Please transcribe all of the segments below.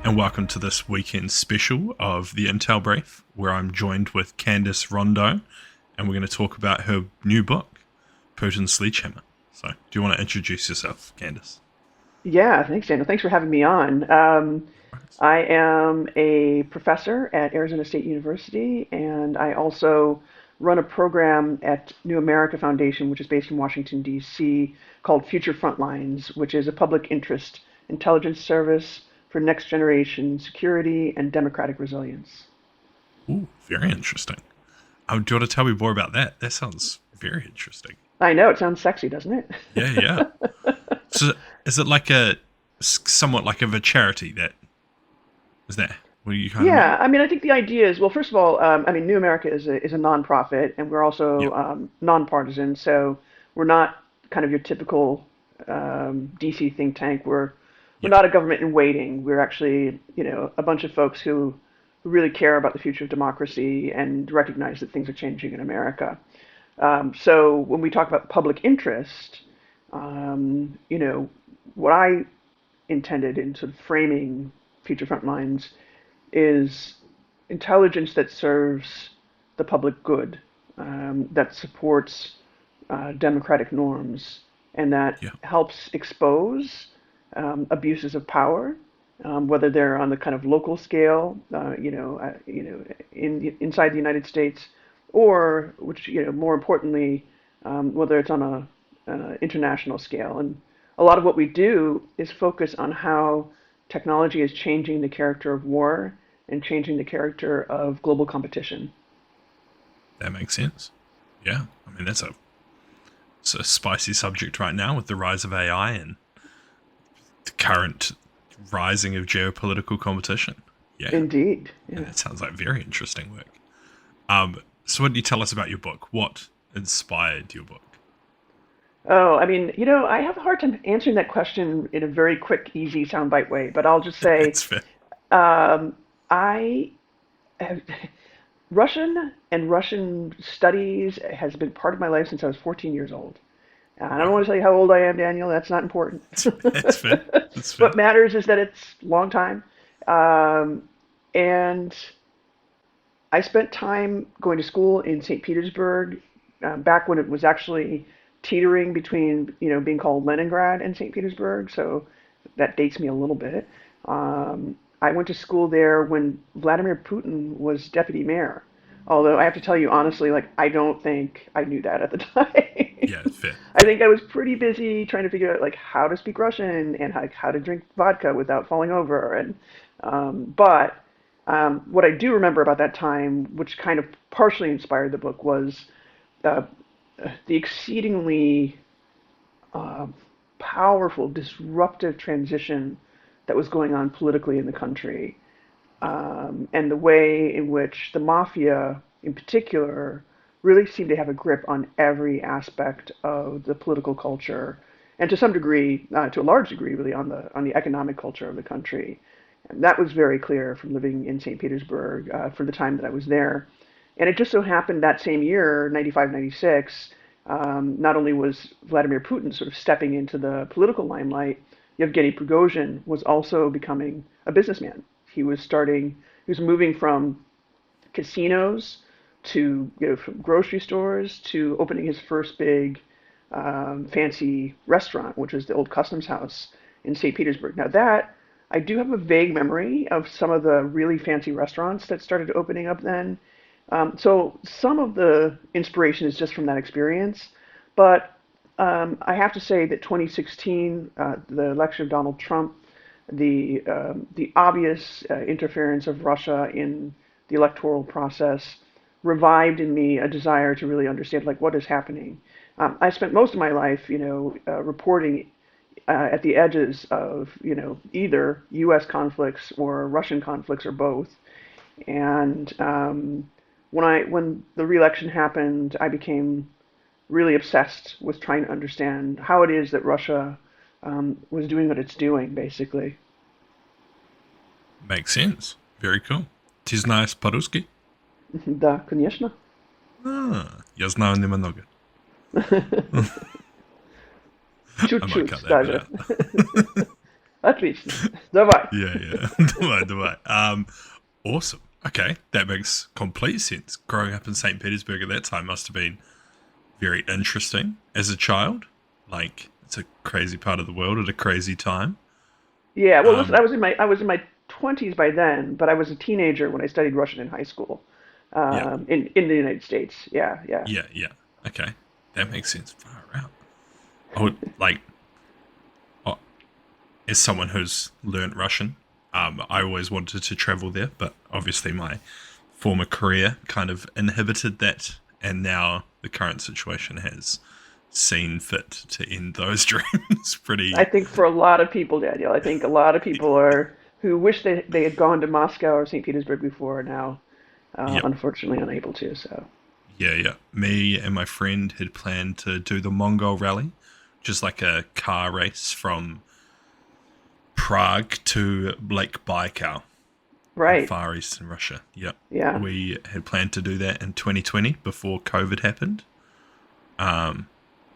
and welcome to this weekend special of the Intel Brief, where I'm joined with Candace Rondeaux, and we're going to talk about her new book, Putin's Sledgehammer. So, do you want to introduce yourself, Candace? Yeah, thanks, Daniel. Thanks for having me on. I am a professor at Arizona State University, and I also run a program at New America Foundation, which is based in Washington, D.C., called Future Frontlines, which is a public interest intelligence service for next generation security and democratic resilience. Ooh, very interesting. Do you want to tell me more about that? That sounds very interesting. I know, it sounds sexy, doesn't it? Yeah, yeah. So, is it like somewhat like of a charity that is that? What do you kind of mean? Yeah, I mean, I think the idea is, well, first of all, I mean, New America is a nonprofit, and we're also Yep, nonpartisan. So we're not kind of your typical DC think tank. We're yep. not a government in waiting. We're actually, a bunch of folks who really care about the future of democracy and recognize that things are changing in America. So when we talk about public interest, what I intended in sort of framing Future Frontlines is intelligence that serves the public good, that supports democratic norms, and that Yeah, helps expose abuses of power, whether they're on the kind of local scale, inside the United States, or which more importantly, whether it's on a international scale. And a lot of what we do is focus on how technology is changing the character of war and changing the character of global competition. that makes sense. Yeah, I mean it's a spicy subject right now with the rise of AI and the current rising of geopolitical competition. Yeah, Indeed. and Yeah. it sounds like very interesting work. So what do you tell us about your book? What inspired your book? Oh, I mean, I have a hard time answering that question in a very quick, easy, soundbite way, but I'll just say It's fair. um, I have Russian studies has been part of my life since I was 14 years old. I don't Wow, want to tell you how old I am, Daniel. That's not important. it's fair. It's fair. What matters is that it's a long time. Um, and I spent time going to school in St. Petersburg back when it was actually teetering between, being called Leningrad and St. Petersburg. So that dates me a little bit. I went to school there when Vladimir Putin was deputy mayor. Although I have to tell you honestly, like I don't think I knew that at the time. Yeah, it's fair. I think I was pretty busy trying to figure out like how to speak Russian and how to drink vodka without falling over. And but what I do remember about that time, which kind of partially inspired the book, was uh, the exceedingly uh, powerful, disruptive transition that was going on politically in the country, and the way in which the mafia, in particular, really seemed to have a grip on every aspect of the political culture, and to some degree, to a large degree, really on the economic culture of the country. And that was very clear from living in St. Petersburg for the time that I was there. And it just so happened that same year, 95, 96, not only was Vladimir Putin sort of stepping into the political limelight, Yevgeny Prigozhin was also becoming a businessman. He was moving from casinos to, from grocery stores to opening his first big fancy restaurant, which was the old Customs House in St. Petersburg. Now that I do have a vague memory of some of the really fancy restaurants that started opening up then. So some of the inspiration is just from that experience, but I have to say that 2016, the election of Donald Trump, the obvious interference of Russia in the electoral process, revived in me a desire to really understand like what is happening. I spent most of my life, reporting at the edges of, either U.S. conflicts or Russian conflicts or both. And when the re-election happened, I became really obsessed with trying to understand how it is that Russia was doing what it's doing, basically. Makes sense. Very cool. Ты знаешь по-русски? Да, конечно. Я знаю немного. I might Чуть-чуть cut that bit даже. out. Отлично. Давай. Yeah, yeah. Давай, давай. Awesome. Okay, that makes complete sense. Growing up in St. Petersburg at that time must have been very interesting as a child. Like, it's a crazy part of the world at a crazy time. Yeah, well, listen, Um, I was in my 20s by then, but I was a teenager when I studied Russian in high school, yeah, in the United States. Yeah, yeah. yeah, yeah. Okay, that makes sense. Far out. I would like, oh, as someone who's learnt Russian, I always wanted to travel there, but obviously my former career kind of inhibited that, and now the current situation has seen fit to end those dreams. I Pretty, think for a lot of people, Daniel, I think a lot of people are who wish they had gone to Moscow or St. Petersburg before are now, yep, unfortunately, unable to. So, yeah, yeah. Me and my friend had planned to do the Mongol Rally, just like a car race from Prague to Lake Baikal in right. far eastern Russia. Yep. Yeah. We had planned to do that in 2020 before COVID happened. Um,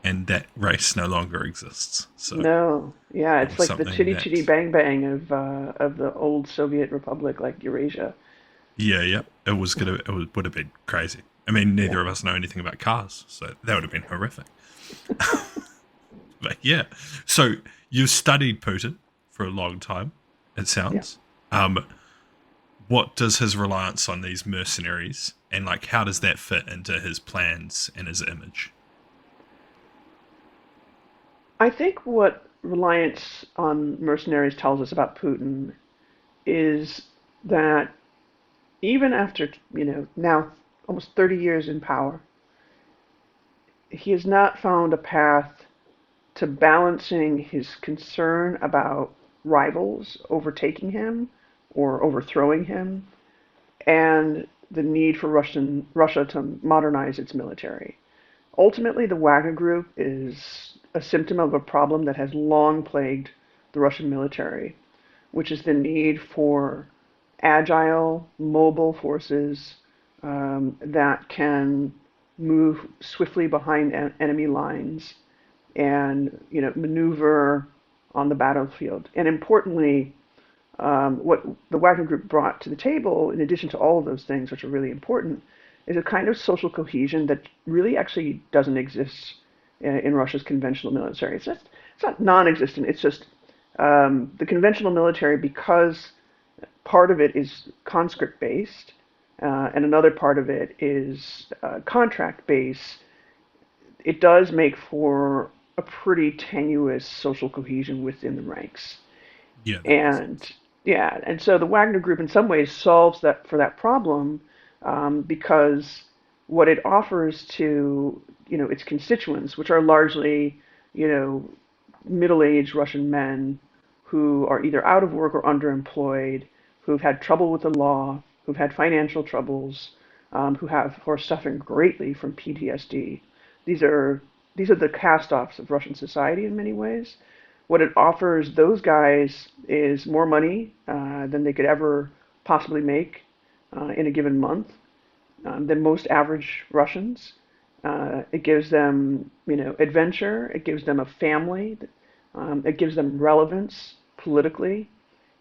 and that race no longer exists. So No. Yeah, it it's was like the something chitty chitty that, bang bang of the old Soviet republic, like Eurasia. yeah, yeah, would have been crazy. I mean, Yeah. neither of us know anything about cars, so that would have been horrific. But yeah, so you've studied Putin for a long time, it Yeah. sounds. Um, what does his reliance on these mercenaries and like how does that fit into his plans and his image? I think what reliance on mercenaries tells us about Putin is that even after, now almost 30 years in power, he has not found a path to balancing his concern about rivals overtaking him or overthrowing him and the need for Russia to modernize its military. Ultimately, the Wagner Group is a symptom of a problem that has long plagued the Russian military, which is the need for agile, mobile forces that can move swiftly behind enemy lines and maneuver on the battlefield. And importantly, what the Wagner Group brought to the table, in addition to all of those things, which are really important, is a kind of social cohesion that really actually doesn't exist in Russia's conventional military. It's not non-existent. It's just the conventional military, because part of it is conscript based, and another part of it is contract based. It does make for a pretty tenuous social cohesion within the ranks. Yeah, that makes And sense. yeah, and so the Wagner Group in some ways solves that problem, because what it offers to its constituents, which are largely you know middle-aged Russian men who are either out of work or underemployed, who've had trouble with the law, who've had financial troubles, who are suffering greatly from PTSD. These are these are the cast-offs of Russian society in many ways. What it offers those guys is more money than they could ever possibly make in a given month, than most average Russians. It gives them, adventure. It gives them a family. It gives them relevance politically,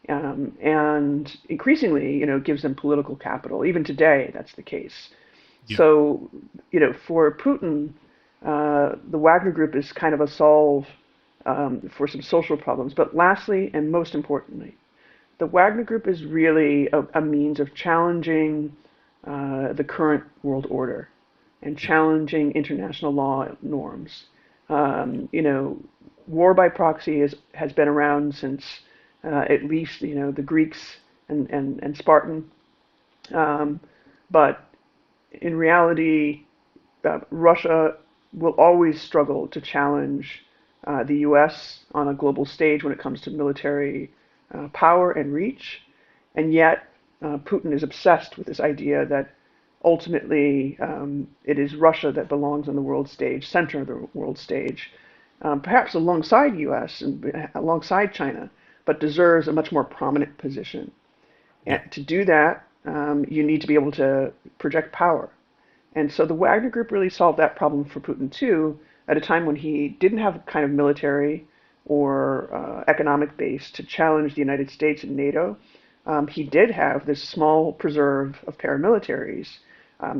and increasingly, gives them political capital. Even today, that's the case. Yeah, So, for Putin, the Wagner Group is kind of a solve for some social problems. But lastly, and most importantly, the Wagner Group is really a means of challenging the current world order and yeah, challenging international law norms. Um, you know, War by proxy has been around since at least the Greeks and Spartan, um, but in reality, Russia will always struggle to challenge the U.S. on a global stage when it comes to military power and reach. And yet, Putin is obsessed with this idea that ultimately it is Russia that belongs on the world stage, center of the world stage, perhaps alongside U.S. and alongside China, but deserves a much more prominent position. yeah, And to do that, you need to be able to project power. And so the Wagner Group really solved that problem for Putin too, at a time when he didn't have a kind of military or economic base to challenge the United States and NATO, he did have this small preserve of paramilitaries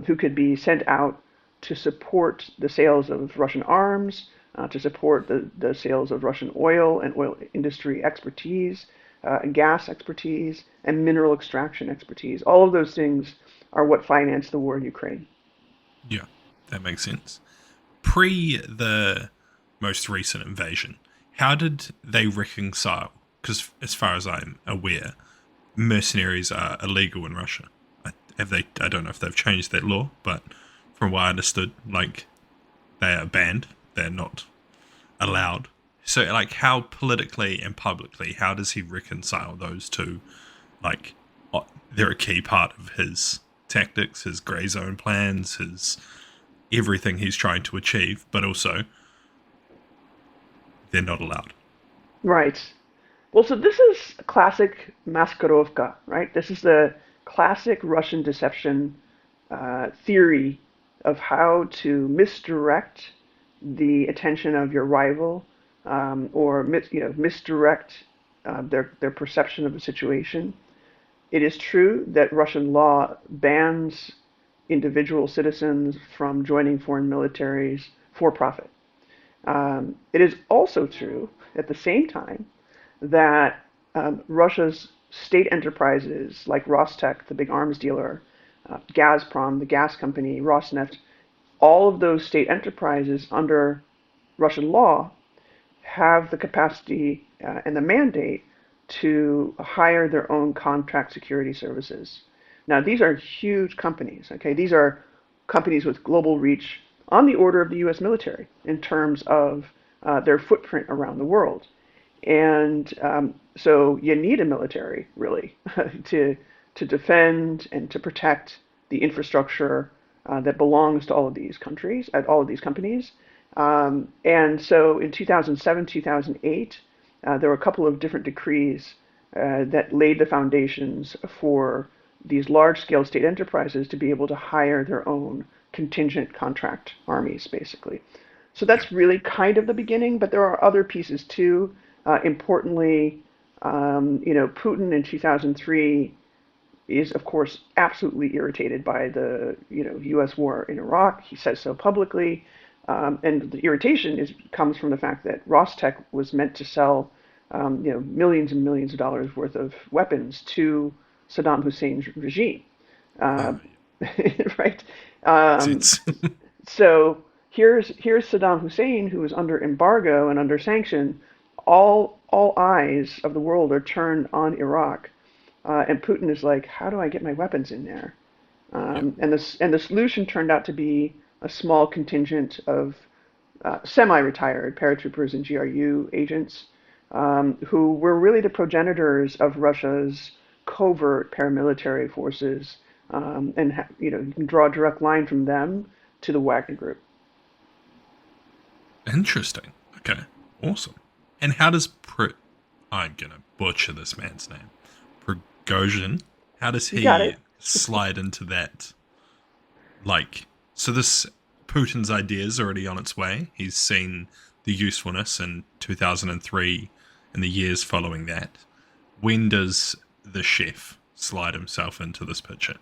who could be sent out to support the sales of Russian arms, to support the sales of Russian oil and oil industry expertise, gas expertise, and mineral extraction expertise. All of those things are what financed the war in Ukraine. Yeah, that makes sense. Pre the most recent invasion, how did they reconcile? Because as far as I'm aware, mercenaries are illegal in Russia. Have they? I don't know if they've changed that law, but from what I understood, like they are banned. They're not allowed. So, like, how politically and publicly, how does he reconcile those two? Like, they're a key part of his tactics, his grey zone plans, his everything he's trying to achieve, but also they're not allowed. Right. Well, so this is classic maskirovka, right? This is the classic Russian deception theory of how to misdirect the attention of your rival, or misdirect their perception of the situation. It is true that Russian law bans individual citizens from joining foreign militaries for profit. It is also true at the same time that Russia's state enterprises like Rostec, the big arms dealer, Gazprom, the gas company, Rosneft, all of those state enterprises under Russian law have the capacity and the mandate to hire their own contract security services. Now, these are huge companies, okay? These are companies with global reach on the order of the US military in terms of their footprint around the world. And so you need a military, really, to, to defend and to protect the infrastructure that belongs to all of these countries, at all of these companies. And so in 2007, 2008, there were a couple of different decrees that laid the foundations for these large-scale state enterprises to be able to hire their own contingent contract armies, basically. So Yeah. that's really kind of the beginning, but there are other pieces too. Importantly, Putin in 2003 is, of course, absolutely irritated by the U.S. war in Iraq. He says so publicly, and the irritation comes from the fact that Rostec was meant to sell millions and millions of dollars worth of weapons to Saddam Hussein's regime, uh, Oh, yeah. right? Um, Makes sense. so here's Saddam Hussein, who is under embargo and under sanction. All eyes of the world are turned on Iraq, and Putin is like, how do I get my weapons in there? Yeah. And the solution turned out to be a small contingent of semi-retired paratroopers and GRU agents who were really the progenitors of Russia's covert paramilitary forces, and you can draw a direct line from them to the Wagner Group. Interesting. Okay. Awesome. And how does I'm gonna butcher this man's name. Prigozhin. How does You got he it. slide into that? Like, so this Putin's idea is already on its way. He's seen the usefulness in 2003 and the years following that. When does the chef slide himself into this picture?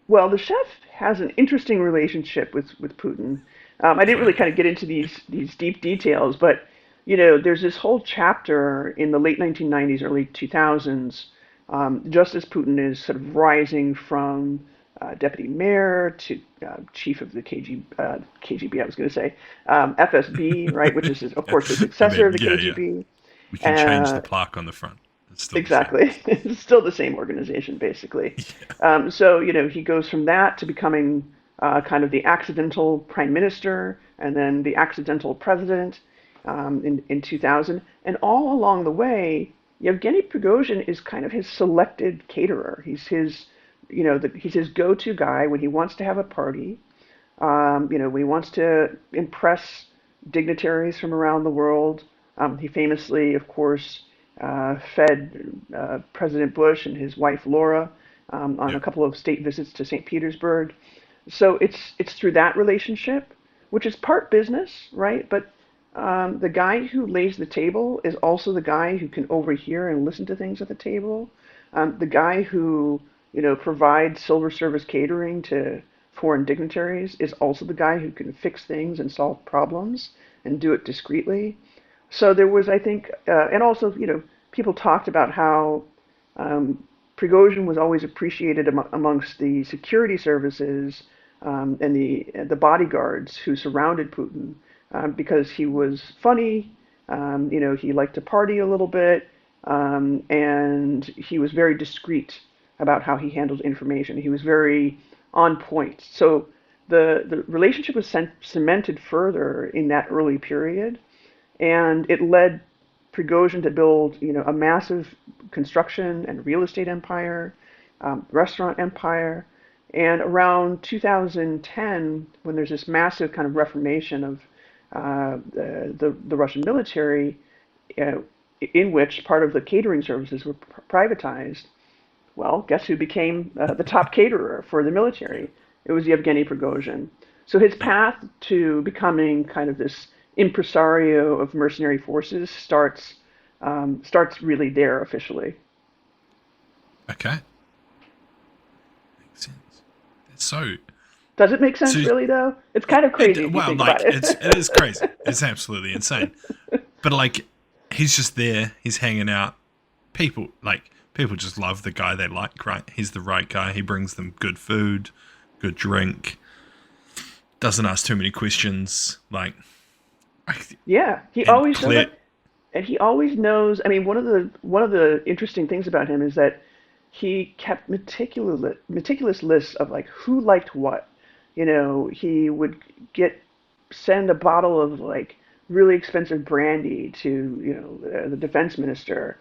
Well, the chef has an interesting relationship with Putin. I didn't really kind of get into these deep details, but there's this whole chapter in the late 1990s, early 2000s, just as Putin is sort of rising from deputy mayor to chief of the KGB. I was going to say FSB, right, which is of course the I successor of mean, the yeah, yeah. KGB. We can change the Uh, plaque on the front. It's still the same. Exactly. It's still the same organization, basically. So, he goes from that to becoming kind of the accidental prime minister and then the accidental president in 2000. And all along the way, Yevgeny Prigozhin is kind of his selected caterer. He's his go-to guy when he wants to have a party, when he wants to impress dignitaries from around the world. He famously, of course, fed President Bush and his wife Laura on Yeah. a couple of state visits to St. Petersburg. So it's through that relationship, which is part business, right? But The guy who lays the table is also the guy who can overhear and listen to things at the table. The guy who, provides silver service catering to foreign dignitaries is also the guy who can fix things and solve problems and do it discreetly. So there was, I think, and also, people talked about how um, Prigozhin was always appreciated amongst the security services and the bodyguards who surrounded Putin because he was funny. He liked to party a little bit, and he was very discreet about how he handled information. He was very on point. So the relationship was cemented further in that early period, and it led Prigozhin to build, a massive construction and real estate empire, restaurant empire. And around 2010, when there's this massive kind of reformation of the Russian military, uh, in which part of the catering services were privatized, well, guess who became the top caterer for the Yeah. military? It was Yevgeny Prigozhin. So his Yeah. path to becoming kind of this impresario of mercenary forces starts really there officially. Okay. Makes sense. That's so. Does it make So sense, really? Though it's kind of crazy if you well, think about like it is it. crazy. It's absolutely insane. But like, he's just there. He's hanging out. People just love the guy they like. Right? He's the right guy. He brings them good food, good drink. Doesn't ask too many questions. Like, Yeah, he and always shows up, clear. and he always knows. I mean, one of the interesting things about him is that he kept meticulous lists of like who liked what. He would get send a bottle of like really expensive brandy to the defense minister.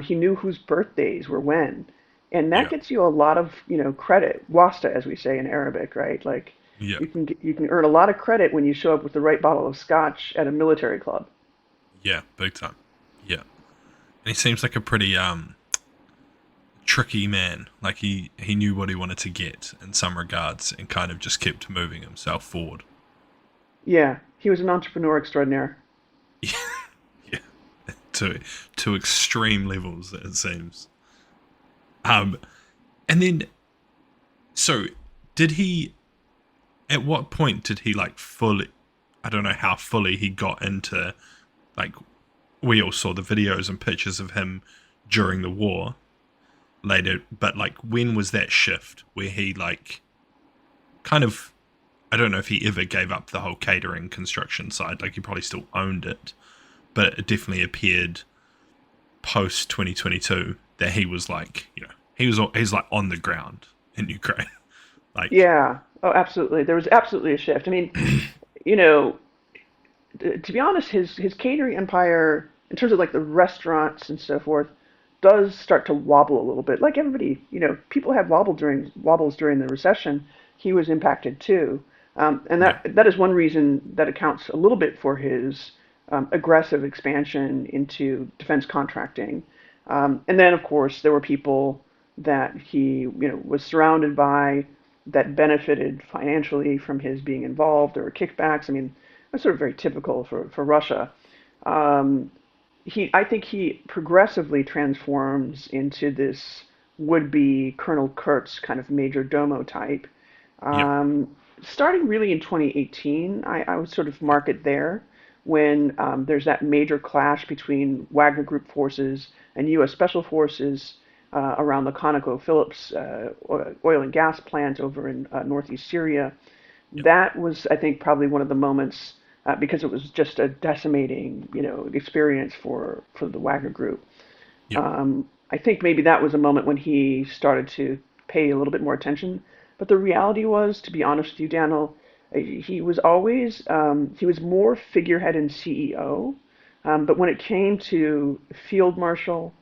He knew whose birthdays were when, and that Yeah. gets you a lot of credit, wasta as we say in Arabic, right? Like Yeah. you can earn a lot of credit when you show up with the right bottle of scotch at a military club. Yeah. Big time. Yeah. And he seems like a pretty tricky man. Like he knew what he wanted to get in some regards and kind of just kept moving himself forward. Yeah, he was an entrepreneur extraordinaire. Yeah, to extreme levels it seems. Um, and then so did he? At what point did he like fully? I don't know how fully he got into like. We all saw the videos and pictures of him during the war later, but like when was that shift where he like kind of I don't know if he ever gave up the whole catering construction side. Like he probably still owned it, but it definitely appeared post 2022 that he was like, he's like on the ground in Ukraine. Like, Yeah. Oh, absolutely. There was absolutely a shift. I mean, you know, to be honest, his catering empire, in terms of like the restaurants and so forth, does start to wobble a little bit. Like everybody, people had wobbles during the recession. He was impacted too, and yeah, that is one reason that accounts a little bit for his aggressive expansion into defense contracting. And then, of course, there were people that he, was surrounded by that benefited financially from his being involved. There were kickbacks. I mean, that's sort of very typical for Russia. Um, I think he progressively transforms into this would-be Colonel Kurtz kind of major domo type. yeah, Starting really in 2018, I would sort of mark it there when there's that major clash between Wagner Group forces and U.S. Special Forces around the ConocoPhillips oil and gas plant over in northeast Syria. yeah, That was, I think, probably one of the moments because it was just a decimating, experience for the Wagner Group. yeah, I think maybe that was a moment when he started to pay a little bit more attention. But the reality was, to be honest with you, Daniel, he was more figurehead and CEO. But when it came to field marshal,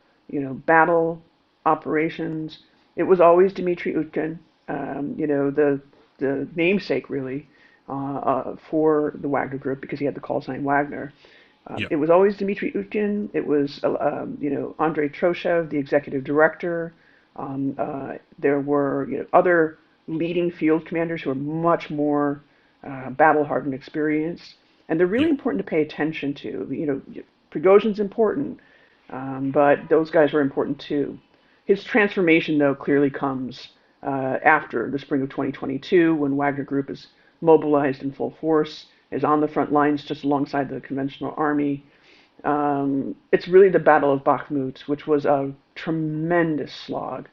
battle operations, it was always Dmitry Utkin, the namesake really for the Wagner Group because he had the call sign Wagner. yeah, It was always Dmitry Utkin. It was, Andrei Troshev, the executive director. There were, other leading field commanders who were much more battle hardened, experienced. and they're Yeah. really important to pay attention to. Prigozhin's important, but those guys were important too. His transformation, though, clearly comes after the spring of 2022, when Wagner Group is mobilized in full force, is on the front lines just alongside the conventional army. It's really the Battle of Bakhmut, which was a tremendous slog,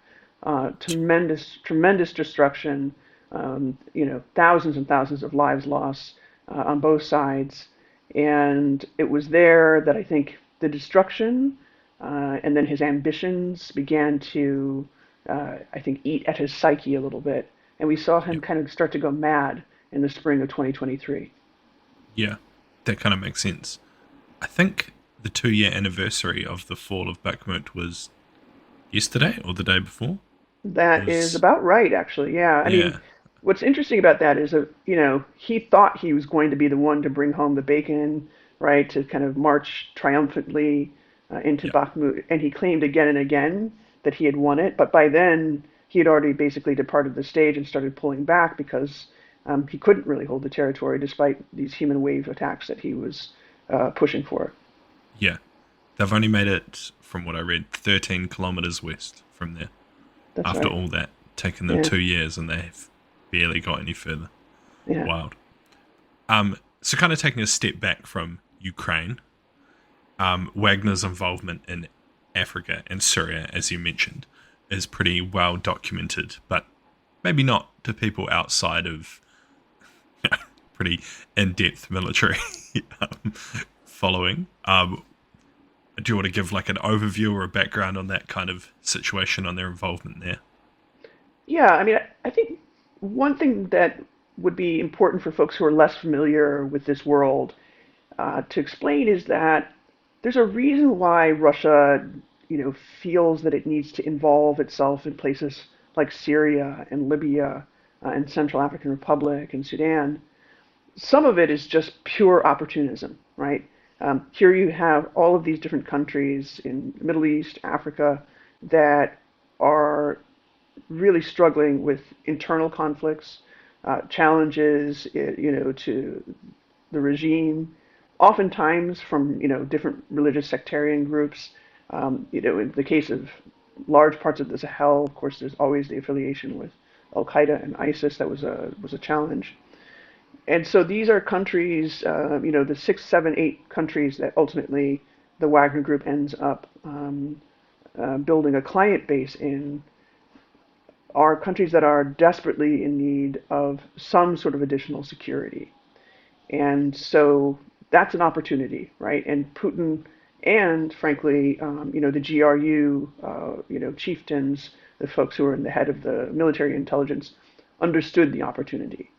tremendous destruction. Thousands and thousands of lives lost on both sides, and it was there that I think the destruction and then his ambitions began to, I think, eat at his psyche a little bit, and we saw Yeah. him kind of start to go mad in the spring of 2023. Yeah. That kind of makes sense. I think the 2 year anniversary of the fall of Bakhmut was yesterday or the day before. It That is was, about right, actually. Yeah. I mean, yeah, what's interesting about that is that, he thought he was going to be the one to bring home the bacon, right, to kind of march triumphantly into yeah, Bakhmut. And he claimed again and again that he had won it. But by then, he had already basically departed the stage and started pulling back because he couldn't really hold the territory despite these human wave attacks that he was pushing for. yeah. They've only made it, from what I read, 13 kilometers west from there. That's After right. all that, taken them Yeah. 2 years, and they've barely got any further. Yeah. Wild. So kind of taking a step back from Ukraine, Wagner's involvement in Africa and Syria, as you mentioned, is pretty well documented, but maybe not to people outside of pretty in-depth military um, following. Do you want to give like an overview or a background on that kind of situation, on their involvement there? Yeah, I mean, I think one thing that would be important for folks who are less familiar with this world to explain is that there's a reason why Russia, feels that it needs to involve itself in places like Syria and Libya and Central African Republic and Sudan. Some of it is just pure opportunism, right? Here you have all of these different countries in the Middle East, Africa, that are really struggling with internal conflicts, challenges, to the regime, oftentimes from different religious sectarian groups. In the case of large parts of the Sahel, of course, there's always the affiliation with Al Qaeda and ISIS that was a challenge. And so these are countries, the six, seven, eight countries that ultimately the Wagner Group ends up building a client base in are countries that are desperately in need of some sort of additional security. And so that's an opportunity, right? And Putin and, frankly, the GRU, chieftains, the folks who are in the head of the military intelligence, understood the opportunity.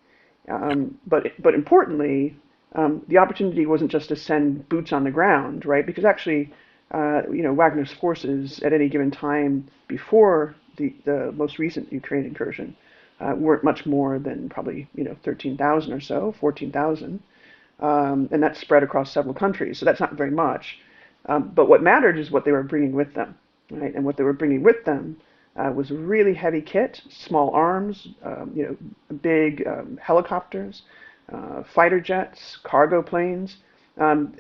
Yeah, But importantly, the opportunity wasn't just to send boots on the ground, right? Because actually, Wagner's forces at any given time before the most recent Ukraine incursion weren't much more than probably 13,000 or so, 14,000, and that's spread across several countries. So that's not very much. But what mattered is what they were bringing with them, right? And what they were bringing with them was really heavy kit, small arms, big helicopters, fighter jets, cargo planes,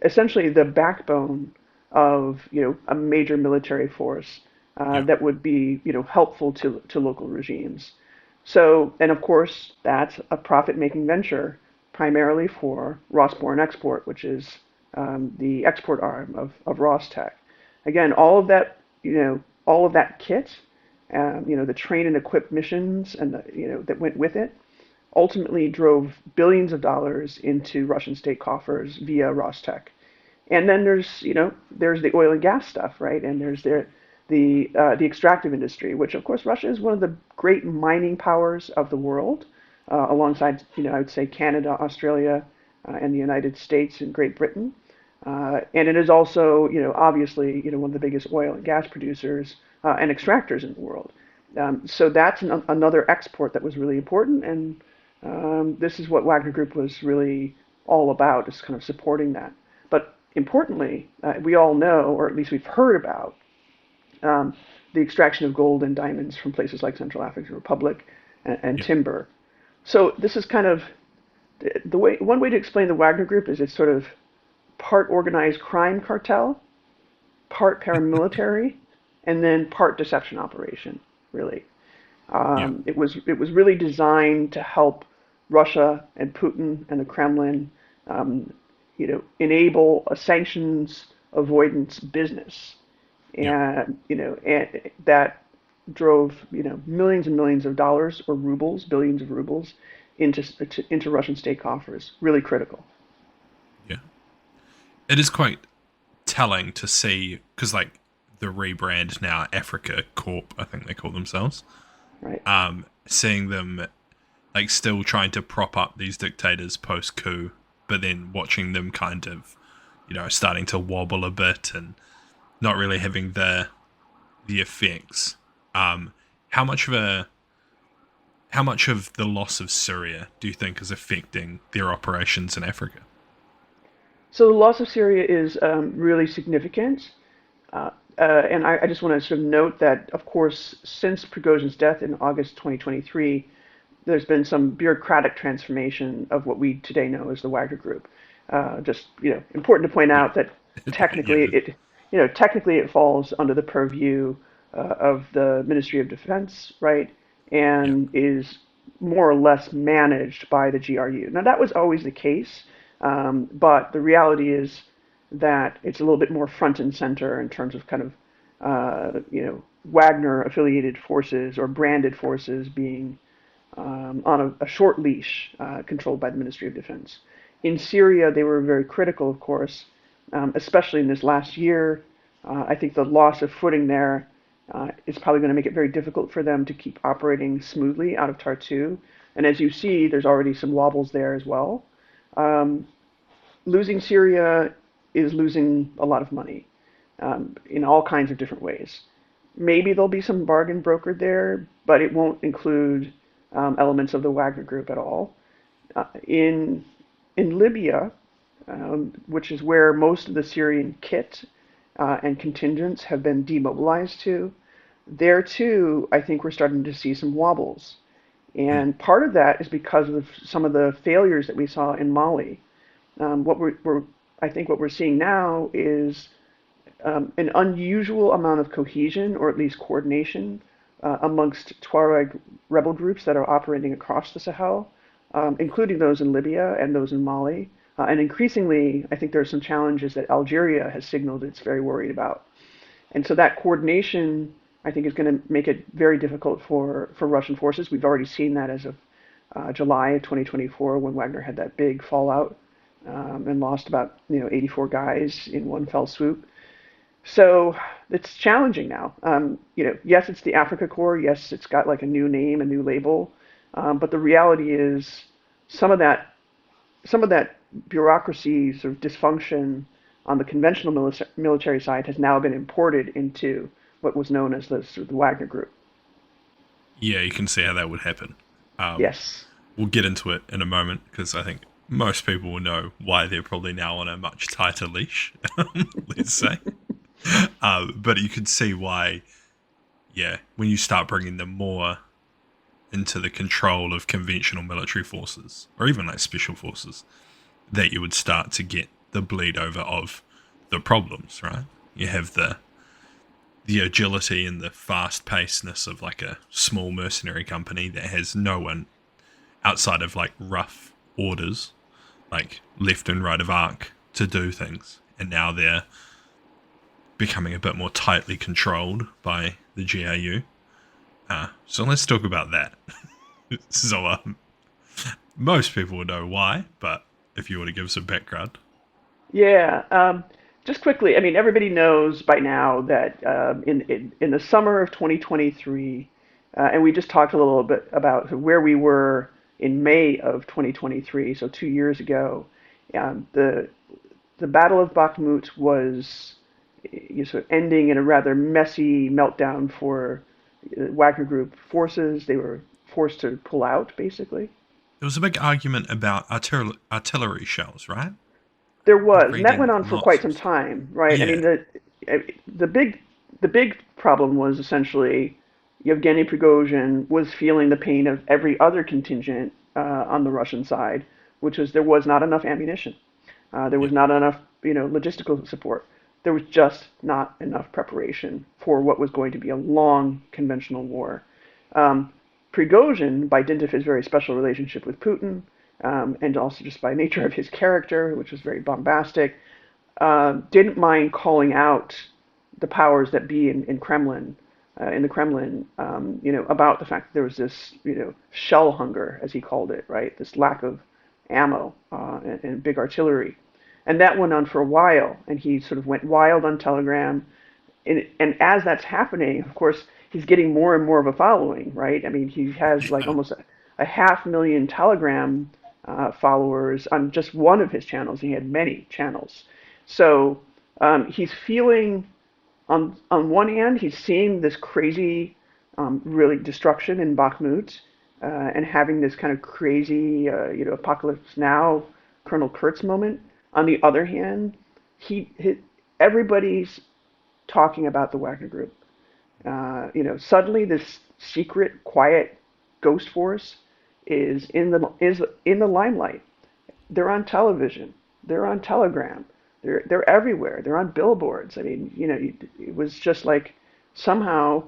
essentially the backbone of a major military force yeah, that would be helpful to local regimes. So, and of course, that's a profit-making venture primarily for Rosport, which is the export arm of Rostec. Again, all of that kit, the train and equip missions and that went with it, ultimately drove billions of dollars into Russian state coffers via Rostec. And then there's the oil and gas stuff, right? And there's the extractive industry, which of course Russia is one of the great mining powers of the world, alongside I would say Canada, Australia, and the United States and Great Britain. And it is also obviously one of the biggest oil and gas producers and extractors in the world. So that's another export that was really important, and this is what Wagner Group was really all about, is kind of supporting that. But importantly, we all know, or at least we've heard about, um, the extraction of gold and diamonds from places like Central African Republic and yeah, timber. So this is kind of one way to explain the Wagner Group is it's sort of part organized crime cartel, part paramilitary, and then part deception operation. Really, Yeah. it was really designed to help Russia and Putin and the Kremlin, um, enable a sanctions avoidance business, Yeah. and that drove millions and millions of dollars or rubles, billions of rubles, into Russian state coffers. Really critical, Yeah. It is quite telling to see because like the rebrand now Africa Corp, I think they call themselves. right? Seeing them like still trying to prop up these dictators post coup, but then watching them kind of, starting to wobble a bit and not really having the effects. Um, how much of a how much of the loss of Syria do you think is affecting their operations in Africa? So the loss of Syria is really significant. And I just want to sort of note that, of course, since Prigozhin's death in August 2023, there's been some bureaucratic transformation of what we today know as the Wagner Group. Just important to point Yeah, out that yeah, technically it falls under the purview of the Ministry of Defense, right, yeah, and is more or less managed by the GRU. Now that was always the case, but the reality is that it's a little bit more front and center in terms of kind of Wagner affiliated forces or branded forces being on a short leash controlled by the Ministry of Defense. In Syria, they were very critical, of course, especially in this last year. I think the loss of footing there is probably going to make it very difficult for them to keep operating smoothly out of Tartu. And as you see, there's already some wobbles there as well. Um, Losing Syria is losing a lot of money in all kinds of different ways. Maybe there'll be some bargain brokered there, but it won't include elements of the Wagner Group at all. In Libya, which is where most of the Syrian kit and contingents have been demobilized to, there too, I think we're starting to see some wobbles. mm, And part of that is because of some of the failures that we saw in Mali. I think what we're seeing now is an unusual amount of cohesion, or at least coordination, amongst Tuareg rebel groups that are operating across the Sahel, including those in Libya and those in Mali. And increasingly, I think there are some challenges that Algeria has signaled it's very worried about. And so that coordination, I think, is going to make it very difficult for Russian forces. We've already seen that as of July of 2024 when Wagner had that big fallout and lost about 84 guys in one fell swoop. So it's challenging now. Yes, it's the Africa Corps. Yes, it's got like a new name, a new label. But the reality is some of that, some of that bureaucracy sort of dysfunction on the conventional military side has now been imported into what was known as the, sort of the Wagner Group. yeah. You can see how that would happen. Um, Yes. we'll get into it in a moment because I think most people will know why they're probably now on a much tighter leash. Let's say, but you can see why. Yeah, when you start bringing them more into the control of conventional military forces or even like special forces, that you would start to get the bleed over of the problems, right? You have the agility and the fast pacedness of like a small mercenary company that has no one outside of like rough orders, like left and right of arc to do things. And now they're becoming a bit more tightly controlled by the GRU. So let's talk about that. so most people will know why, but if you want to give some background. Yeah. Just quickly, I mean, everybody knows by now that in the summer of 2023, and we just talked a little bit about where we were in May of 2023, so 2 years ago. The Battle of Bakhmut was sort of ending in a rather messy meltdown for Wagner Group forces. They were forced to pull out, basically. There was a big argument about artillery shells, right? There I'm was, and that went reading on for lots quite of some stuff. time, right? I mean, Yeah, the big problem was essentially Yevgeny Prigozhin was feeling the pain of every other contingent on the Russian side which was there was not enough ammunition. There Yeah. was not enough, logistical support. There was just not enough preparation for what was going to be a long conventional war. Um, Prigozhin, by dint of his very special relationship with Putin, and also just by nature of his character, which was very bombastic, didn't mind calling out the powers that be in the Kremlin, about the fact that there was this, shell hunger, as he called it, right? This lack of ammo and big artillery. And that went on for a while, and he sort of went wild on Telegram. And as that's happening, of course, he's getting more and more of a following, right? I mean, he has like Yeah. almost a 500,000 Telegram followers on just one of his channels. He had many channels. So he's feeling, on one hand, he's seeing this crazy, really destruction in Bakhmut, and having this kind of crazy, apocalypse now, Colonel Kurtz moment. On the other hand, everybody's talking about the Wagner Group. Suddenly this secret, quiet ghost force is in the limelight. They're on television. They're on Telegram. They're everywhere. They're on billboards. I mean, it was just like somehow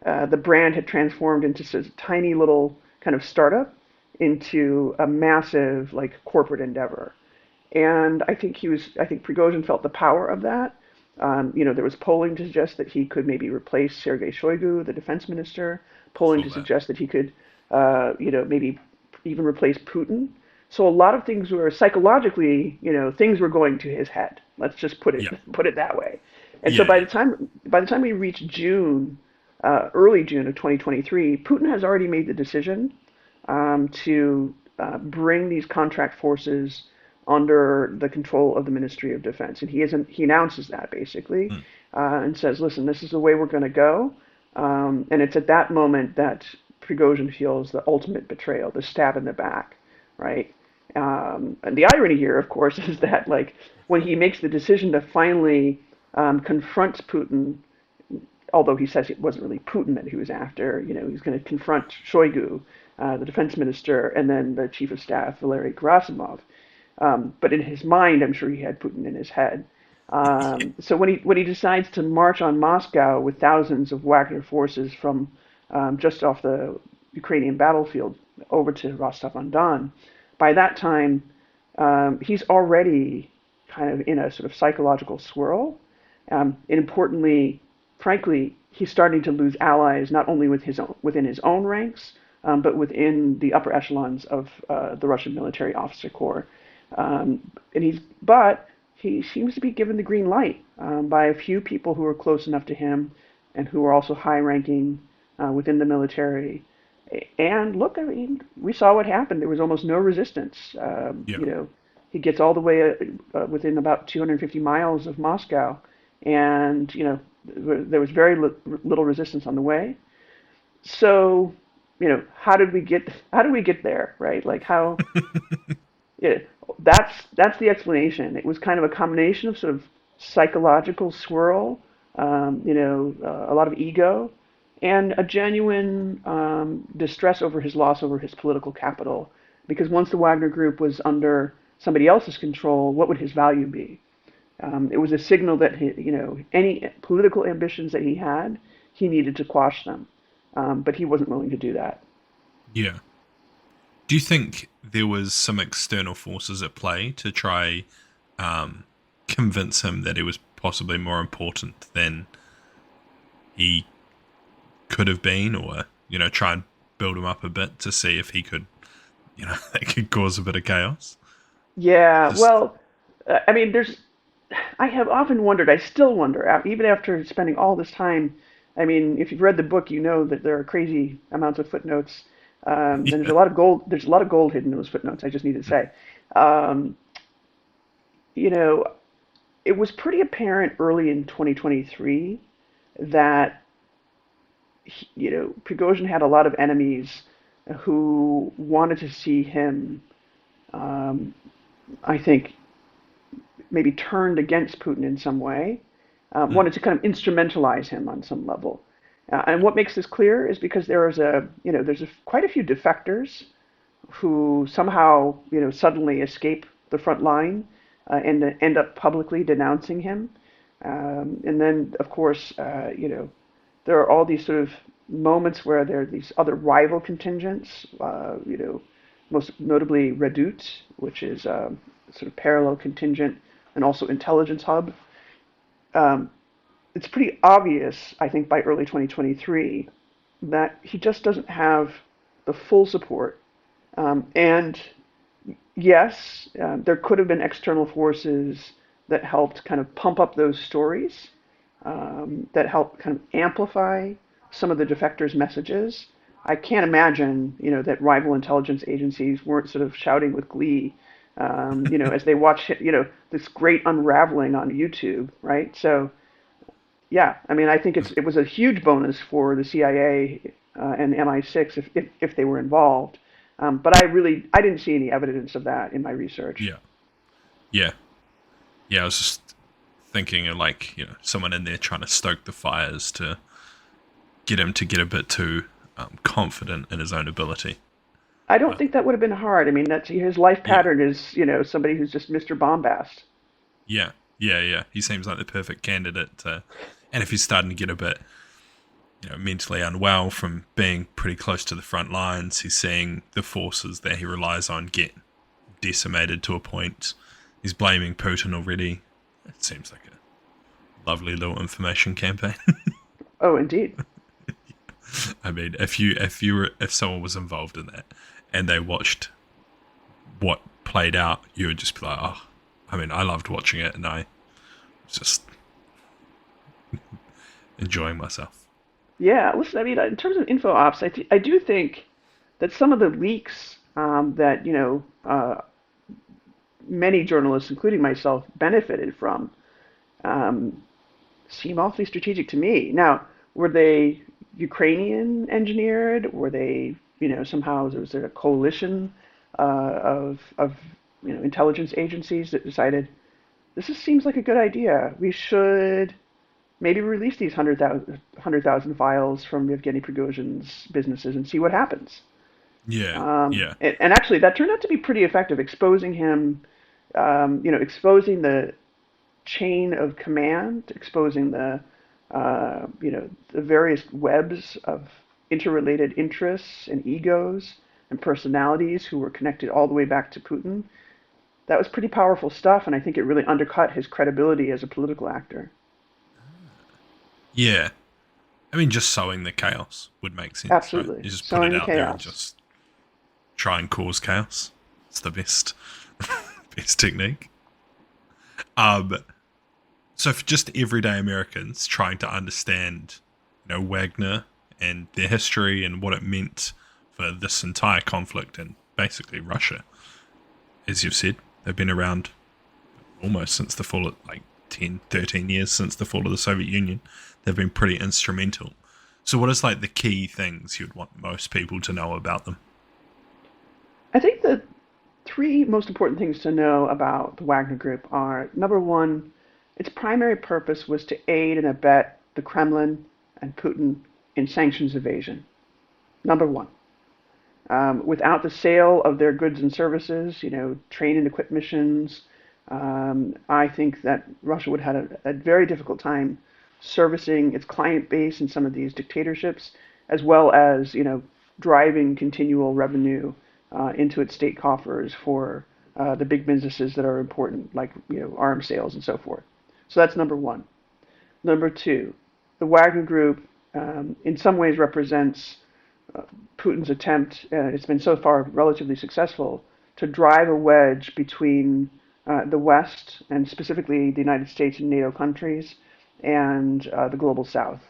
the brand had transformed into such a tiny little kind of startup into a massive like corporate endeavor. And I think Prigozhin felt the power of that. There was polling to suggest that he could maybe replace Sergei Shoigu, the defense minister, polling Saw to that. suggest that he could, maybe even replace Putin. So a lot of things were psychologically, things were going to his head. Let's just Yeah. put it that way. And so Yeah. Yeah. by the time we reach June, early June of 2023, Putin has already made the decision to bring these contract forces under the control of the Ministry of Defense, and he announces that basically, Mm. and says, "Listen, this is the way we're going to go." And it's at that moment that Prigozhin feels the ultimate betrayal, the stab in the back, right? And the irony here, of course, is that like when he makes the decision to finally confront Putin, although he says it wasn't really Putin that he was after. He's going to confront Shoigu, the defense minister, and then the chief of staff, Valery Gerasimov. But in his mind, I'm sure he had Putin in his head. So when he decides to march on Moscow with thousands of Wagner forces from just off the Ukrainian battlefield over to Rostov-on-Don, by that time he's already kind of in a sort of psychological swirl. And importantly, frankly, he's starting to lose allies not only within his own ranks, but within the upper echelons of the Russian military officer corps. But he seems to be given the green light by a few people who are close enough to him and who are also high-ranking within the military. And look, I mean, we saw what happened. There was almost no resistance. Yeah. He gets all the way within about 250 miles of Moscow, and there was very little resistance on the way. So, how did we get there, right? Like how yeah, that's the explanation. It was kind of a combination of sort of psychological swirl, a lot of ego, and a genuine distress over his loss over his political capital. Because once the Wagner Group was under somebody else's control, what would his value be? It was a signal that any political ambitions that he had, he needed to quash them, but he wasn't willing to do that. Yeah. Do you think there was some external forces at play to try um, convince him that he was possibly more important than he could have been, or try and build him up a bit to see if he could, that could cause a bit of chaos? Yeah, Just well, I mean, I have often wondered, I still wonder, even after spending all this time. I mean, if you've read the book, you know that there are crazy amounts of footnotes. And there's yeah. a lot of gold. There's a lot of gold hidden in those footnotes. I just need to say, um, you know, it was pretty apparent early in 2023 that Prigozhin had a lot of enemies who wanted to see him. Um, I think maybe turned against Putin in some way, Mm, wanted to kind of instrumentalize him on some level. And what makes this clear is because there's quite a few defectors who somehow, suddenly escape the front line and end up publicly denouncing him. And then, of course, there are all these sort of moments where there are these other rival contingents, most notably Redoute, which is a sort of parallel contingent and also intelligence hub. Um, it's pretty obvious, I think, by early 2023 that he just doesn't have the full support. And yes, there could have been external forces that helped kind of pump up those stories, that helped kind of amplify some of the defectors' messages. I can't imagine, that rival intelligence agencies weren't sort of shouting with glee, as they watch, this great unraveling on YouTube, right? So, yeah, I mean, I think it was a huge bonus for the CIA and MI6 if they were involved. But I didn't see any evidence of that in my research. Yeah. Yeah. Yeah. I was just thinking of like, someone in there trying to stoke the fires to get him to get a bit too confident in his own ability. I don't But think that would have been hard. I mean, that's his life yeah. pattern is, somebody who's just Mr. Bombast. Yeah. Yeah. Yeah. He seems like the perfect candidate. And if he's starting to get a bit, mentally unwell from being pretty close to the front lines, he's seeing the forces that he relies on get decimated to a point. He's blaming Putin already. It seems like a lovely little information campaign. Oh, indeed. I mean, if someone was involved in that and they watched what played out, you would just be like, oh, I mean, I loved watching it and I was just enjoying myself. Yeah, listen, I mean, in terms of info ops, I do think that some of the leaks that, many journalists, including myself, benefited from um, seem awfully strategic to me. Now, were they Ukrainian engineered? Were they, somehow was there a coalition of intelligence agencies that decided seems like a good idea. We should maybe release these 100,000 files from Yevgeny Prigozhin's businesses and see what happens. Yeah, yeah, And actually, that turned out to be pretty effective, exposing him, exposing the chain of command, exposing the various webs of interrelated interests and egos and personalities who were connected all the way back to Putin. That was pretty powerful stuff, and I think it really undercut his credibility as a political actor. yeah. I mean, just sowing the chaos would make sense, right? Absolutely. You just put it Sowing the out there and chaos. just try and cause chaos. It's the best, best technique. Um, so for just everyday Americans trying to understand, Wagner and their history and what it meant for this entire conflict and basically Russia, as you've said, they've been around almost since the fall of, like 10, 13 years since the fall of the Soviet Union. They've been pretty instrumental. So what is like the key things you'd want most people to know about them? I think the three most important things to know about the Wagner Group are number one, its primary purpose was to aid and abet the Kremlin and Putin in sanctions evasion. Number one. Without the sale of their goods and services, train and equip missions, I think that Russia would have had a very difficult time servicing its client base in some of these dictatorships, as well as driving continual revenue into its state coffers for the big businesses that are important, like arms sales and so forth. So that's number one. Number two, the Wagner Group in some ways represents Putin's attempt, it's been so far relatively successful, to drive a wedge between the West, and specifically the United States and NATO countries, and the global South.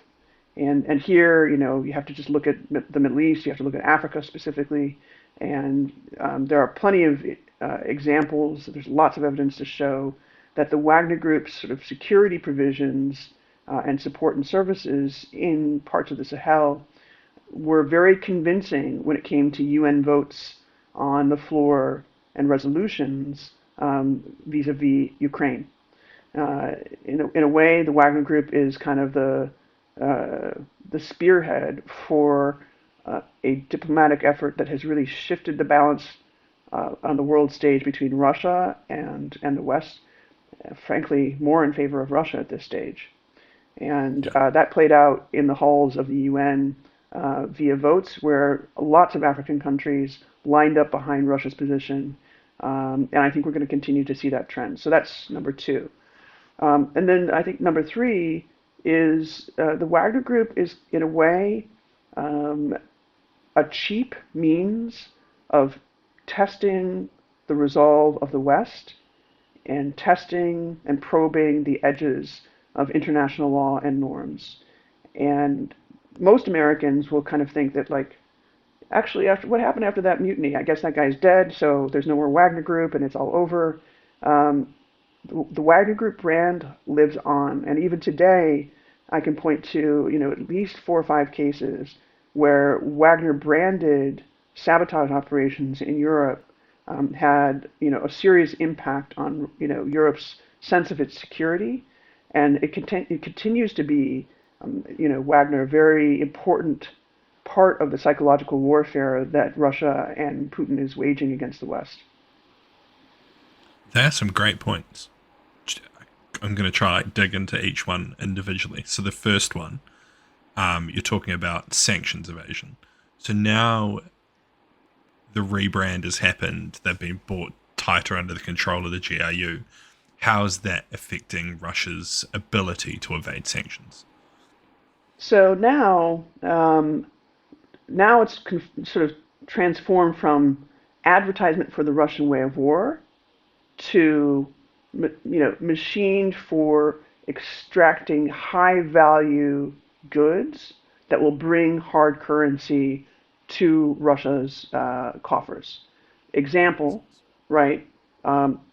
And here, you have to just look at the Middle East, you have to look at Africa specifically, and there are plenty of examples, there's lots of evidence to show that the Wagner Group's sort of security provisions and support and services in parts of the Sahel were very convincing when it came to UN votes on the floor and resolutions vis-a-vis Ukraine. In a way, the Wagner Group is kind of the spearhead for a diplomatic effort that has really shifted the balance on the world stage between Russia and the West, frankly, more in favor of Russia at this stage. And Yeah. that played out in the halls of the UN via votes where lots of African countries lined up behind Russia's position. And I think we're going to continue to see that trend. So that's number two. And then I think number three is the Wagner Group is, in a way, um, a cheap means of testing the resolve of the West and testing and probing the edges of international law and norms. And most Americans will kind of think that, like, actually, after what happened after that mutiny, I guess that guy's dead, so there's no more Wagner Group and it's all over. Um, the Wagner Group brand lives on, and even today, I can point to at least 4 or 5 cases where Wagner branded sabotage operations in Europe had a serious impact on Europe's sense of its security, and it continues to be Wagner a very important part of the psychological warfare that Russia and Putin is waging against the West. There are some great points. I'm going to try like dig into each one individually. So the first one, you're talking about sanctions evasion. So now the rebrand has happened. They've been brought tighter under the control of the GRU. How is that affecting Russia's ability to evade sanctions? So now it's sort of transformed from advertisement for the Russian way of war to machined for extracting high value goods that will bring hard currency to Russia's coffers. Example, right?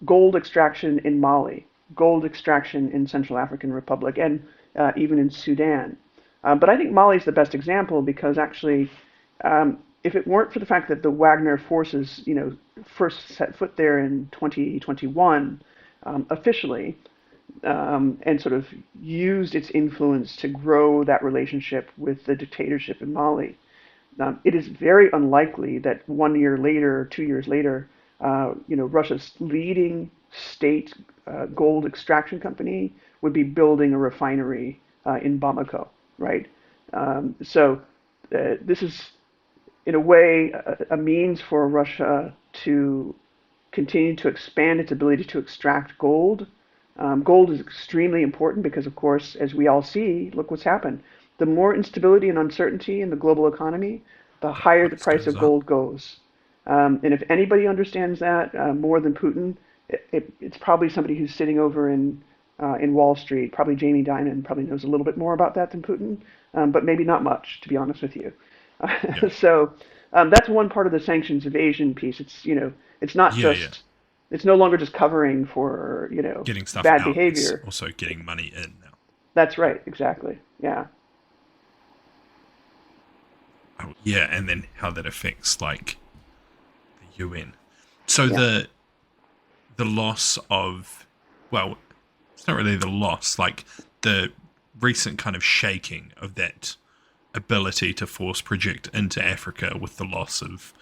Gold extraction in Mali, gold extraction in Central African Republic, and even in Sudan. But I think Mali is the best example because actually, if it weren't for the fact that the Wagner forces, first set foot there in 2021, officially, and sort of used its influence to grow that relationship with the dictatorship in Mali. It is very unlikely that 1 year later, 2 years later, Russia's leading state gold extraction company would be building a refinery in Bamako, right? So this is, in a way, a means for Russia to continue to expand its ability to extract gold. Gold is extremely important because, of course, as we all see, look what's happened. The more instability and uncertainty in the global economy, the The higher the price price goes of up. gold goes. And if anybody understands that more than Putin, it's probably somebody who's sitting over in Wall Street. Probably Jamie Dimon probably knows a little bit more about that than Putin, but maybe not much, to be honest with you. Yeah. So that's one part of the sanctions evasion piece. It's not Yeah, yeah. just it's no longer just covering for Getting stuff bad out, it's behavior. also getting money in now. That's right, exactly. Yeah. Oh, yeah, and then how that affects like the UN. So Yeah. the loss of, well, it's not really the loss, like the recent kind of shaking of that ability to force project into Africa with the loss of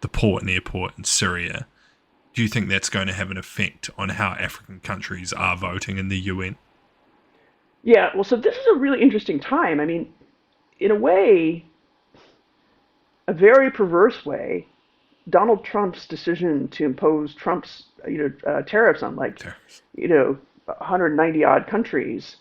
the port and airport in Syria. Do you think that's going to have an effect on how African countries are voting in the UN? Yeah, well, so this is a really interesting time. I mean, in a way, a very perverse way, Donald Trump's decision to impose Trump's tariffs on, like, Tariffs. 190 odd countries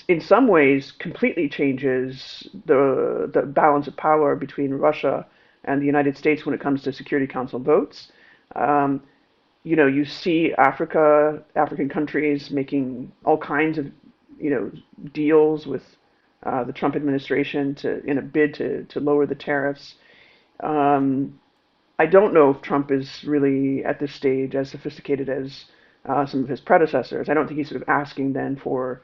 in some ways completely changes the balance of power between Russia and the United States when it comes to Security Council votes. Um, you see African countries making all kinds of, deals with the Trump administration in a bid to lower the tariffs. Um, I don't know if Trump is really at this stage as sophisticated as some of his predecessors. I don't think he's sort of asking then for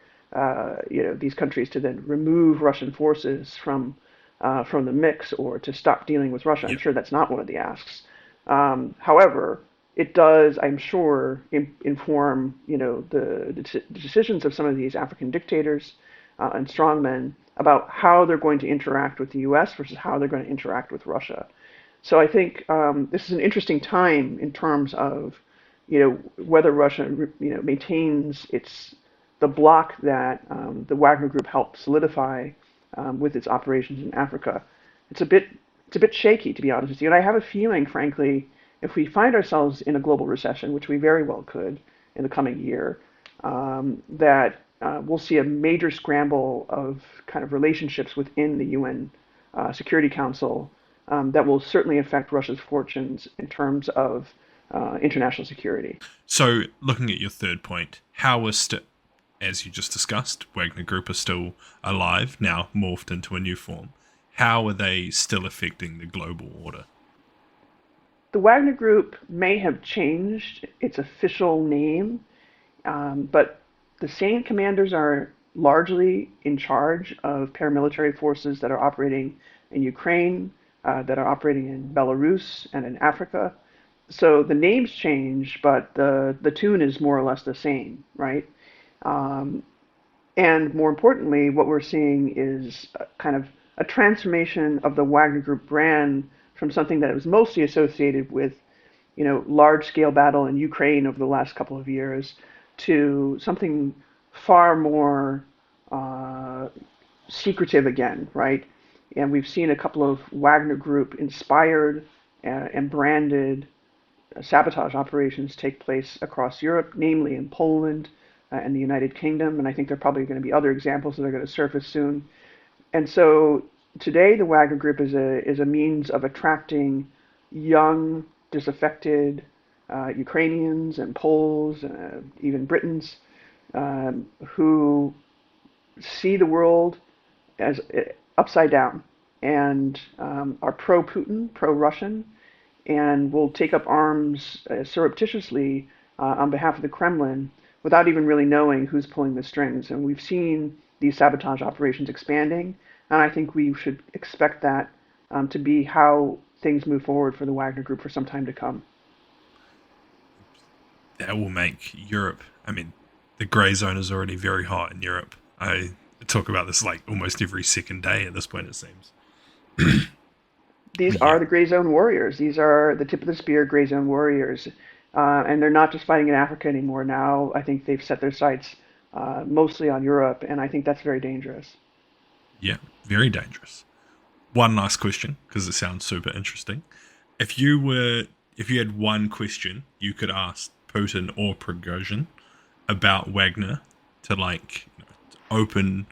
these countries to then remove Russian forces from the mix or to stop dealing with Russia. I'm Yeah. sure that's not one of the asks. However, it does, I'm sure, inform the decisions of some of these African dictators. and strongmen about how they're going to interact with the U.S. versus how they're going to interact with Russia. So I think this is an interesting time in terms of, whether Russia, maintains the bloc that the Wagner Group helped solidify with its operations in Africa. It's a bit it's a bit shaky, to be honest with you. And I have a feeling, frankly, if we find ourselves in a global recession, which we very well could in the coming year, that we'll see a major scramble of kind of relationships within the UN Security Council that will certainly affect Russia's fortunes in terms of international security. So, looking at your third point, how is as you just discussed, Wagner Group are still alive, now morphed into a new form. How are they still affecting the global order? The Wagner Group may have changed its official name, but the same commanders are largely in charge of paramilitary forces that are operating in Ukraine, that are operating in Belarus and in Africa. So the names change, but the tune is more or less the same, right? Um, and more importantly, what we're seeing is kind of a transformation of the Wagner Group brand from something that was mostly associated with, large scale battle in Ukraine over the last couple of years to something far more uh, secretive again, right? And we've seen a couple of Wagner Group inspired and branded sabotage operations take place across Europe, namely in Poland and the United Kingdom. And I think there are probably going to be other examples that are going to surface soon. And so today, the Wagner Group is a means of attracting young, disaffected Ukrainians and Poles, even Britons, who see the world as upside down and are pro-Putin, pro-Russian, and will take up arms surreptitiously on behalf of the Kremlin without even really knowing who's pulling the strings. And we've seen these sabotage operations expanding, and I think we should expect that to be how things move forward for the Wagner Group for some time to come. That will make Europe. I mean, the grey zone is already very hot in Europe. I talk about this like almost every second day at this point, it seems. These Yeah, are the Gray Zone warriors. These are the tip of the spear Gray Zone warriors. And they're not just fighting in Africa anymore. Now I think they've set their sights mostly on Europe, and I think that's very dangerous. yeah, very dangerous. One last question, because it sounds super interesting. If you were, if you had one question you could ask Putin or Prigozhin about Wagner to like to open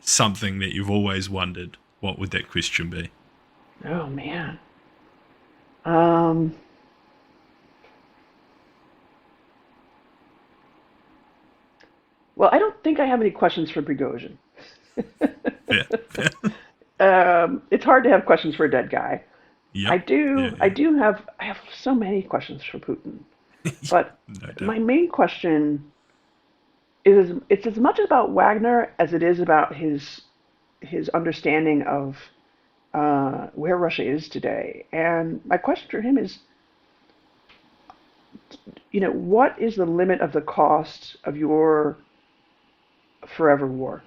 something that you've always wondered, what would that question be? Oh man. Um, well, I don't think I have any questions for Prigozhin. Fair, fair. It's hard to have questions for a dead guy. I Yep. Yeah, do. I yeah. do have. I have so many questions for Putin, but No doubt. my main question is it's as much about Wagner as it is about his understanding of where Russia is today. And my question for him is, what is the limit of the cost of your forever war?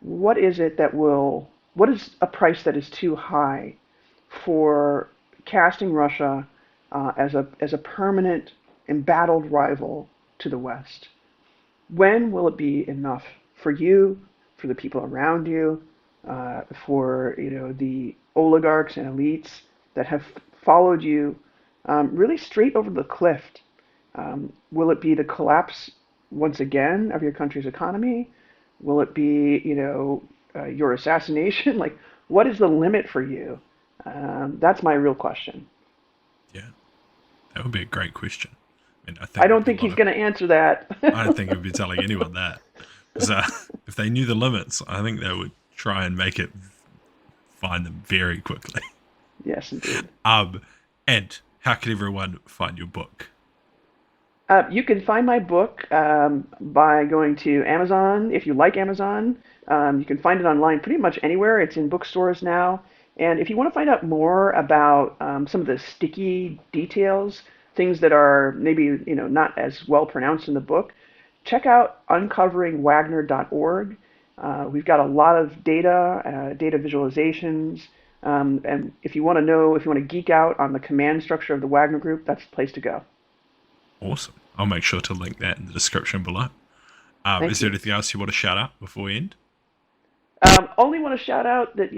What is it that will? What is a price that is too high for casting Russia as a permanent embattled rival to the West? When will it be enough for you, for the people around you, for the oligarchs and elites that have followed you really straight over the cliff? Will it be the collapse once again of your country's economy? Will it be your assassination? Like, what is the limit for you? That's my real question. Yeah, that would be a great question. And I I think there'd don't be a think lot he's of. going to answer that. I don't think it would be telling anyone that because if they knew the limits, I think they would try and make it find them very quickly. Yes, indeed. Um, and how can everyone find your book? You can find my book by going to Amazon. If you like Amazon, you can find it online pretty much anywhere. It's in bookstores now. And if you want to find out more about some of the sticky details, things that are maybe not as well pronounced in the book, check out uncoveringwagner.org. We've got a lot of data, data visualizations, and if you want to know, if you want to geek out on the command structure of the Wagner Group, that's the place to go. Awesome. I'll make sure to link that in the description below. Is Thank there you. anything else you want to shout out before we end? Only want to shout out that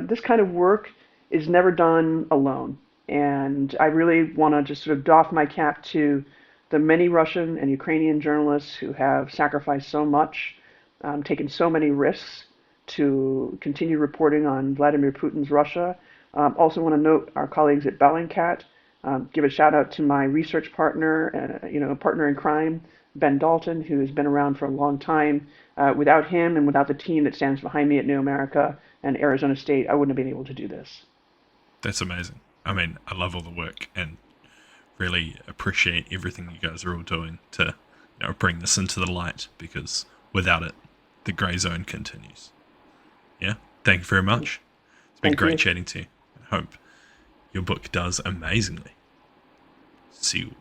this kind of work is never done alone, and I really want to just sort of doff my cap to the many Russian and Ukrainian journalists who have sacrificed so much, taken so many risks to continue reporting on Vladimir Putin's Russia. Also want to note our colleagues at Bellingcat. Give a shout out to my research partner, partner in crime, Ben Dalton, who has been around for a long time. Without him and without the team that stands behind me at New America and Arizona State, I wouldn't have been able to do this. That's amazing. I mean, I love all the work and really appreciate everything you guys are all doing to bring this into the light, because without it, the grey zone continues. Yeah. Thank you very much. It's been Thank great you. chatting to you. I hope your book does amazingly. See you.